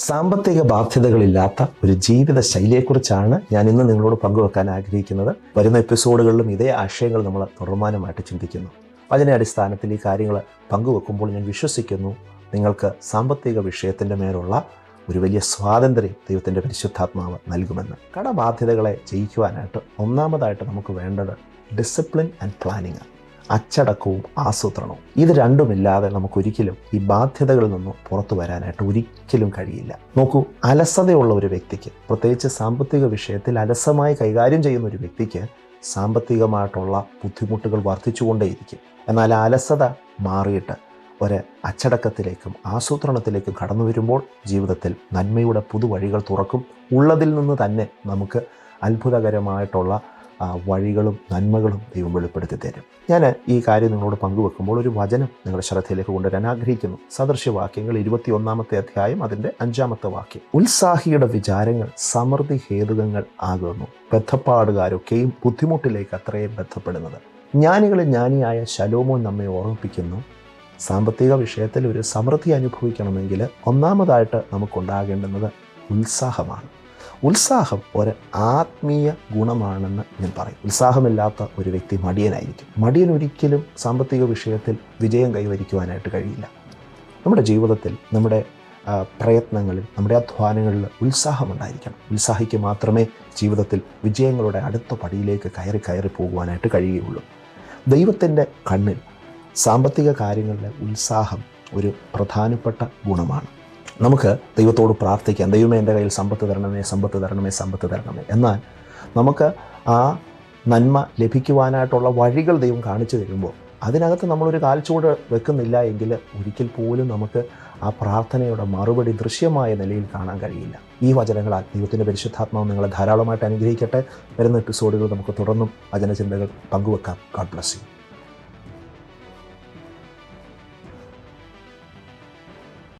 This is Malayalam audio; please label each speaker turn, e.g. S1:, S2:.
S1: സാമ്പത്തിക ബാധ്യതകളില്ലാത്ത ഒരു ജീവിത ശൈലിയെക്കുറിച്ചാണ് ഞാൻ ഇന്ന് നിങ്ങളോട് പങ്കുവെക്കാൻ ആഗ്രഹിക്കുന്നത്. വരുന്ന എപ്പിസോഡുകളിലും ഇതേ ആശയങ്ങൾ നമ്മൾ തുടർമാനമായിട്ട് ചിന്തിക്കുന്നു. അതിൻ്റെ അടിസ്ഥാനത്തിൽ ഈ കാര്യങ്ങൾ പങ്കുവെക്കുമ്പോൾ ഞാൻ വിശ്വസിക്കുന്നു നിങ്ങൾക്ക് സാമ്പത്തിക വിഷയത്തിൻ്റെ മേലുള്ള ഒരു വലിയ സ്വാതന്ത്ര്യം ദൈവത്തിൻ്റെ പരിശുദ്ധാത്മാവ് നൽകുമെന്ന്. കടബാധ്യതകളെ ജയിക്കുവാനായിട്ട് ഒന്നാമതായിട്ട് നമുക്ക് വേണ്ടത് ഡിസിപ്ലിൻ ആൻഡ് പ്ലാനിങ്, അച്ചടക്കവും ആസൂത്രണവും. ഇത് രണ്ടുമില്ലാതെ നമുക്കൊരിക്കലും ഈ ബാധ്യതകളിൽ നിന്നും പുറത്തു വരാനായിട്ട് ഒരിക്കലും കഴിയില്ല. നോക്കൂ, അലസതയുള്ള ഒരു വ്യക്തിക്ക്, പ്രത്യേകിച്ച് സാമ്പത്തിക വിഷയത്തിൽ അലസമായി കൈകാര്യം ചെയ്യുന്ന ഒരു വ്യക്തിക്ക് സാമ്പത്തികമായിട്ടുള്ള ബുദ്ധിമുട്ടുകൾ വർദ്ധിച്ചുകൊണ്ടേയിരിക്കും. എന്നാൽ അലസത മാറിയിട്ട് ഒരു അച്ചടക്കത്തിലേക്കും ആസൂത്രണത്തിലേക്കും കടന്നു വരുമ്പോൾ ജീവിതത്തിൽ നന്മയുടെ പുതുവഴികൾ തുറക്കും. ഉള്ളതിൽ നിന്ന് തന്നെ നമുക്ക് അത്ഭുതകരമായിട്ടുള്ള വഴികളും നന്മകളും ദൈവം വെളിപ്പെടുത്തി തരും. ഞാൻ ഈ കാര്യം നിങ്ങളോട് പങ്കുവെക്കുമ്പോൾ ഒരു വചനം നിങ്ങളുടെ ശ്രദ്ധയിലേക്ക് കൊണ്ടുവരാൻ ആഗ്രഹിക്കുന്നു. സദൃശ്യവാക്യങ്ങൾ 21 അധ്യായം അതിൻ്റെ 5 വാക്യം. ഉത്സാഹിയുടെ വിചാരങ്ങൾ സമൃദ്ധി ഹേതുകങ്ങൾ ആകുന്നു, ബദ്ധപ്പാടുകാരൊക്കെയും ബുദ്ധിമുട്ടിലേക്ക് അത്രയും ബന്ധപ്പെടുന്നത്. ജ്ഞാനികളിൽ ജ്ഞാനിയായ ശലോമോൻ നമ്മെ ഓർമ്മിപ്പിക്കുന്നു, സാമ്പത്തിക വിഷയത്തിൽ ഒരു സമൃദ്ധി അനുഭവിക്കണമെങ്കിൽ ഒന്നാമതായിട്ട് നമുക്കുണ്ടാകേണ്ടുന്നത് ഉത്സാഹമാണ്. ഉത്സാഹം ഒരു ആത്മീയ ഗുണമാണെന്ന് ഞാൻ പറയും. ഉത്സാഹമില്ലാത്ത ഒരു വ്യക്തി മടിയനായിരിക്കും. മടിയൻ ഒരിക്കലും സാമ്പത്തിക വിഷയത്തിൽ വിജയം കൈവരിക്കുവാനായിട്ട് കഴിയില്ല. നമ്മുടെ ജീവിതത്തിൽ, നമ്മുടെ പ്രയത്നങ്ങളിൽ, നമ്മുടെ അധ്വാനങ്ങളിൽ ഉത്സാഹമുണ്ടായിരിക്കണം. ഉത്സാഹിക്ക് മാത്രമേ ജീവിതത്തിൽ വിജയങ്ങളുടെ അടുത്ത പടിയിലേക്ക് കയറി പോകുവാനായിട്ട് കഴിയുകയുള്ളൂ. ദൈവത്തിൻ്റെ കണ്ണിൽ സാമ്പത്തിക കാര്യങ്ങളിലെ ഉത്സാഹം ഒരു പ്രധാനപ്പെട്ട ഗുണമാണ്. നമുക്ക് ദൈവത്തോട് പ്രാർത്ഥിക്കാം, ദൈവമേ എൻ്റെ കയ്യിൽ സമ്പത്ത് തരണമേ, സമ്പത്ത് തരണമേ, സമ്പത്ത് തരണമേ. എന്നാൽ നമുക്ക് ആ നന്മ ലഭിക്കുവാനായിട്ടുള്ള വഴികൾ ദൈവം കാണിച്ചു തരുമ്പോൾ അതിനകത്ത് നമ്മളൊരു കാൽച്ചുവട് വെക്കുന്നില്ല എങ്കിൽ ഒരിക്കൽ പോലും നമുക്ക് ആ പ്രാർത്ഥനയുടെ മറുപടി ദൃശ്യമായ നിലയിൽ കാണാൻ കഴിയില്ല. ഈ വചനങ്ങളാൽ ദൈവത്തിൻ്റെ പരിശുദ്ധാത്മാവ് നിങ്ങളെ ധാരാളമായിട്ട് അനുഗ്രഹിക്കട്ടെ. വരുന്ന എപ്പിസോഡുകൾ നമുക്ക് തുടർന്നും വചനചിന്തകൾ പങ്കുവെക്കാം. God bless U.